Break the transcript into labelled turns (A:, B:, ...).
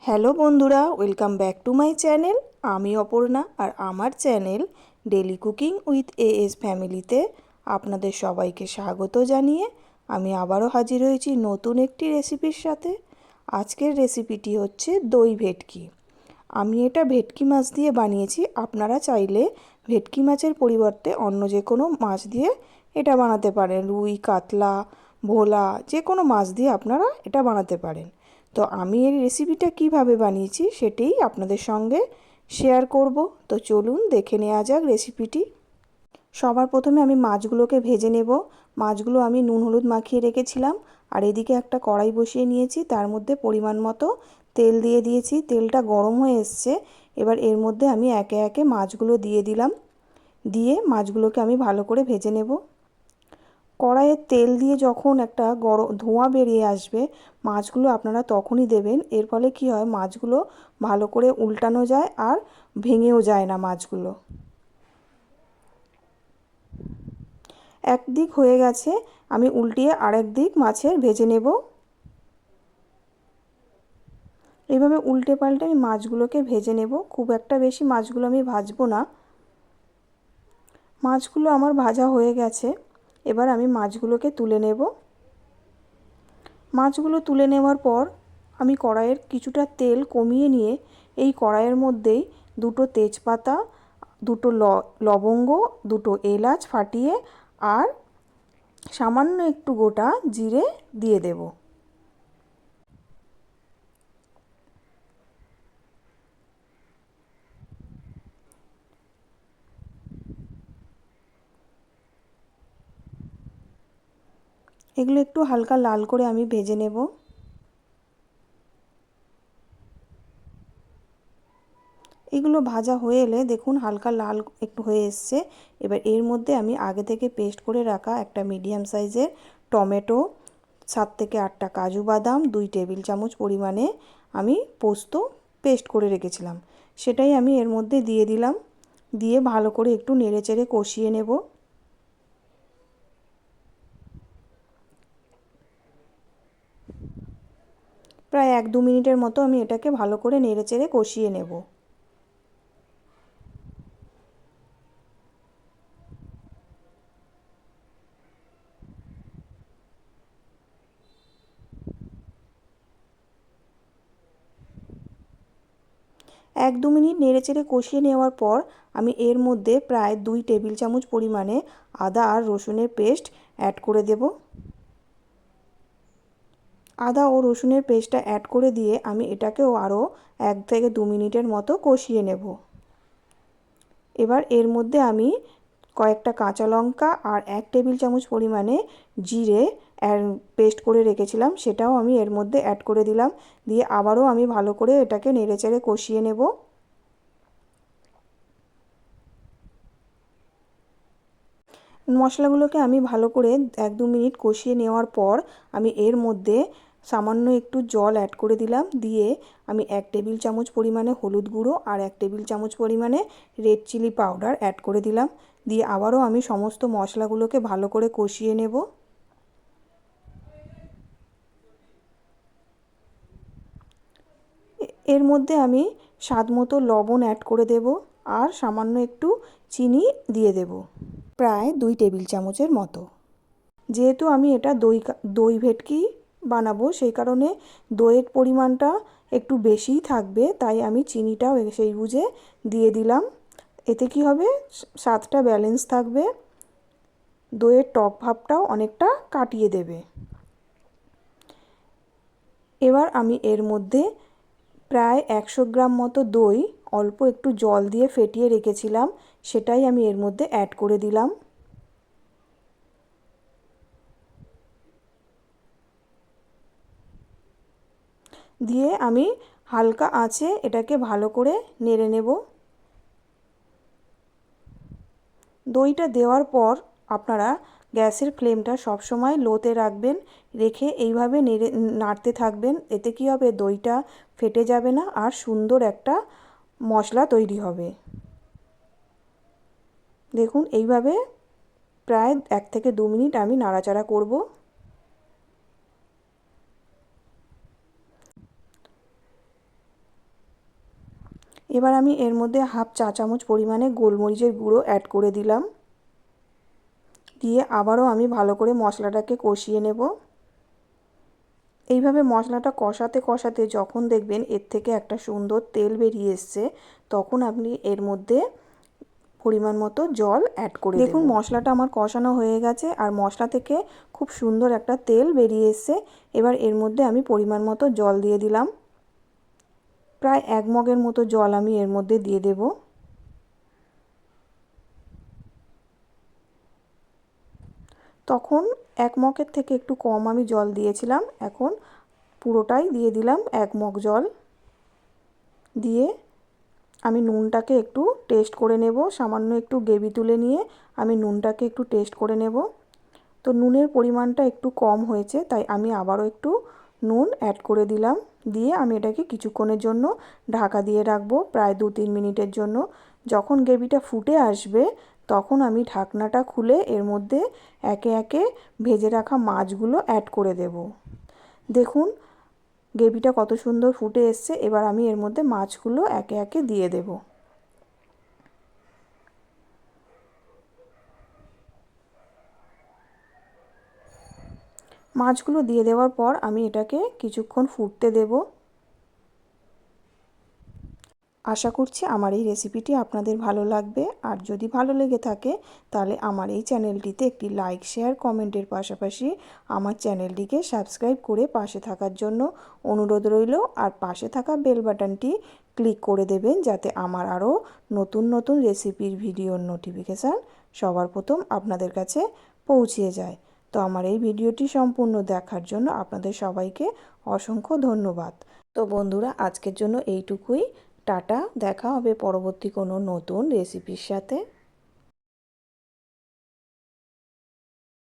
A: Hello বন্ধুরা, welcome back to my channel. আমি অপর্ণা আর আমার channel daily cooking with as ফ্যামিলিতে আপনাদের সবাইকে স্বাগত জানিয়ে আমি আবারও হাজির হয়েছি নতুন একটি রেসিপির সাথে। আজকের রেসিপিটি হচ্ছে দই ভেটকি। আমি এটা ভেটকি মাছ দিয়ে বানিয়েছি। আপনারা চাইলে ভেটকি মাছের পরিবর্তে অন্য যে কোনো মাছ দিয়ে এটা বানাতে পারেন। রুই, কাতলা, ভোলা যে কোনো মাছ দিয়ে আপনারা এটা বানাতে পারেন। তো আমি এই রেসিপিটা কিভাবে বানিয়েছি সেটাই আপনাদের সঙ্গে শেয়ার করব। তো চলুন দেখে নেওয়া যাক রেসিপিটি। সবার প্রথমে আমি মাছগুলোকে ভেজে নেব। মাছগুলো আমি নুন হলুদ মাখিয়ে রেখেছিলাম। আর এদিকে একটা কড়াই বসিয়ে নিয়েছি, তার মধ্যে পরিমাণ মতো তেল দিয়ে দিয়েছি। তেলটা গরম হয়ে এসছে। এবার এর মধ্যে আমি একে একে মাছগুলো দিয়ে দিলাম। দিয়ে মাছগুলোকে আমি ভালো করে ভেজে নেব। কড়াইয়ের তেল দিয়ে যখন একটা ধোঁয়া বেরিয়ে আসবে, মাছগুলো আপনারা তখনই দেবেন। এর ফলে কী হয়, মাছগুলো ভালো করে উল্টানো যায় আর ভেঙেও যায় না মাছগুলো। একদিক হয়ে গেছে, আমি উল্টিয়ে আরেক দিক মাছের ভেজে নেব। এইভাবে উল্টে পাল্টে আমি মাছগুলোকে ভেজে নেব। খুব একটা বেশি মাছগুলো আমি ভাজবো না। মাছগুলো আমার ভাজা হয়ে গেছে। এবার আমি মাছগুলোকে তুলে নেব। মাছগুলো তুলে নেওয়ার পর আমি কড়াইয়ের কিছুটা তেল কমিয়ে নিয়ে এই কড়াইয়ের মধ্যেই দুটো তেজপাতা, দুটো লবঙ্গ, দুটো এলাচ ফাটিয়ে আর সামান্য একটু গোটা জিরে দিয়ে দেব। এগুলো একটু হালকা লাল করে আমি ভেজে নেব। এগুলো ভাজা হয়ে এলে দেখুন হালকা লাল একটু হয়ে এসছে। এবার এর মধ্যে আমি আগে থেকে পেস্ট করে রাখা একটা মিডিয়াম সাইজের টমেটো, 7 থেকে 8টা কাজু বাদাম, 2 টেবিল চামচ পরিমাণে আমি পোস্ত পেস্ট করে রেখেছিলাম, সেটাই আমি এর মধ্যে দিয়ে দিলাম। দিয়ে ভালো করে একটু নেড়েচেড়ে কষিয়ে নেব। প্রায় 1-2 মিনিটের মতো আমি এটাকে ভালো করে নেড়েচেড়ে কষিয়ে নেব। এক দু মিনিট নেড়েচেড়ে কষিয়ে নেওয়ার পর আমি এর মধ্যে প্রায় 2 টেবিল চামচ পরিমাণে আদা আর রসুনের পেস্ট অ্যাড করে দেব। আদা ও রসুনের পেস্টটা অ্যাড করে দিয়ে আমি এটাকেও আরও 1 থেকে 2 মিনিটের মতো কষিয়ে নেব। এবার এর মধ্যে আমি কয়েকটা কাঁচা লঙ্কা আর 1 টেবিল চামচ পরিমাণে জিরে পেস্ট করে রেখেছিলাম, সেটাও আমি এর মধ্যে অ্যাড করে দিলাম। দিয়ে আবারও আমি ভালো করে এটাকে নেড়েচেড়ে কষিয়ে নেব। মশলাগুলোকে আমি ভালো করে 1-2 মিনিট কষিয়ে নেওয়ার পর আমি এর মধ্যে সামান্য একটু জল অ্যাড করে দিলাম। দিয়ে আমি 1 টেবিল চামচ পরিমাণে হলুদ গুঁড়ো আর 1 টেবিল চামচ পরিমাণে রেড চিলি পাউডার অ্যাড করে দিলাম। দিয়ে আবারও আমি সমস্ত মশলাগুলোকে ভালো করে কষিয়ে নেব। এর মধ্যে আমি স্বাদ মতো লবণ অ্যাড করে দেব আর সামান্য একটু চিনি দিয়ে দেব, প্রায় 2 টেবিল চামচের মতো। যেহেতু আমি এটা দই ভেটকি বানাবো, সেই কারণে দইয়ের পরিমাণটা একটু বেশিই থাকবে, তাই আমি চিনিটাও সেই বুঝে দিয়ে দিলাম। এতে কি হবে, স্বাদটা ব্যালেন্স থাকবে, দইয়ের টক ভাবটাও অনেকটা কাটিয়ে দেবে। এবার আমি এর মধ্যে প্রায় 100 গ্রাম মতো দই অল্প একটু জল দিয়ে ফেটিয়ে রেখেছিলাম, সেটাই আমি এর মধ্যে অ্যাড করে দিলাম। দিয়ে আমি হালকা আঁচে এটাকে ভালো করে নেড়ে নেব। দইটা দেওয়ার পর আপনারা গ্যাসের ফ্লেমটা সবসময় লোতে রাখবেন, রেখে এইভাবে নাড়তে থাকবেন। এতে কি হবে, দইটা ফেটে যাবে না আর সুন্দর একটা মশলা তৈরি হবে। দেখুন এইভাবে প্রায় 1 থেকে 2 মিনিট আমি নাড়াচাড়া করব। এবার আমি এর মধ্যে হাফ চা চামচ পরিমাণে গোলমরিচের গুঁড়ো অ্যাড করে দিলাম। দিয়ে আবারও আমি ভালো করে মশলাটাকে কষিয়ে নেব। এইভাবে মশলাটা কষাতে কষাতে যখন দেখবেন এর থেকে একটা সুন্দর তেল বেরিয়ে এসছে, তখন আপনি এর মধ্যে পরিমাণ মতো জল অ্যাড করে দেবেন। দেখুন মশলাটা আমার কষানো হয়ে গেছে আর মশলা থেকে খুব সুন্দর একটা তেল বেরিয়ে এসছে। এবার এর মধ্যে আমি পরিমাণ মতো জল দিয়ে দিলাম। প্রায় 1 মগের মতো জল আমি এর মধ্যে দিয়ে দেব। তখন 1 মগের থেকে একটু কম আমি জল দিয়েছিলাম, এখন পুরোটাই দিয়ে দিলাম 1 মগ জল। দিয়ে আমি নুনটাকে একটু টেস্ট করে নেব। সামান্য একটু গ্রেভি তুলে নিয়ে আমি নুনটাকে একটু টেস্ট করে নেব। তো নুনের পরিমাণটা একটু কম হয়েছে, তাই আমি আবারও একটু নুন অ্যাড করে দিলাম। দিয়ে আমি এটাকে কিছুক্ষণের জন্য ঢাকা দিয়ে রাখবো, প্রায় 2-3 মিনিটের জন্য। যখন গ্রেভিটা ফুটে আসবে তখন আমি ঢাকনাটা খুলে এর মধ্যে একে একে ভেজে রাখা মাছগুলো অ্যাড করে দেব। দেখুন গ্রেভিটা কত সুন্দর ফুটে এসছে। এবার আমি এর মধ্যে মাছগুলো একে একে দিয়ে দেব। মাছগুলো দিয়ে দেওয়ার পর আমি এটাকে কিছুক্ষণ ফুটতে দেব। আশা করছি আমার এই রেসিপিটি আপনাদের ভালো লাগবে। আর যদি ভালো লেগে থাকে তাহলে আমার এই চ্যানেলটিতে একটি লাইক, শেয়ার, কমেন্টের পাশাপাশি আমার চ্যানেলটিকে সাবস্ক্রাইব করে পাশে থাকার জন্য অনুরোধ রইল। আর পাশে থাকা বেল বাটনটি ক্লিক করে দেবেন, যাতে আমার আরও নতুন নতুন রেসিপির ভিডিওর নোটিফিকেশান সবার প্রথম আপনাদের কাছে পৌঁছে যায়। তো আমার এই ভিডিওটি সম্পূর্ণ দেখার জন্য আপনাদের সবাইকে অসংখ্য ধন্যবাদ। তো বন্ধুরা, আজকের জন্য এইটুকুই। টাটা, দেখা হবে পরবর্তী কোনো নতুন রেসিপির সাথে।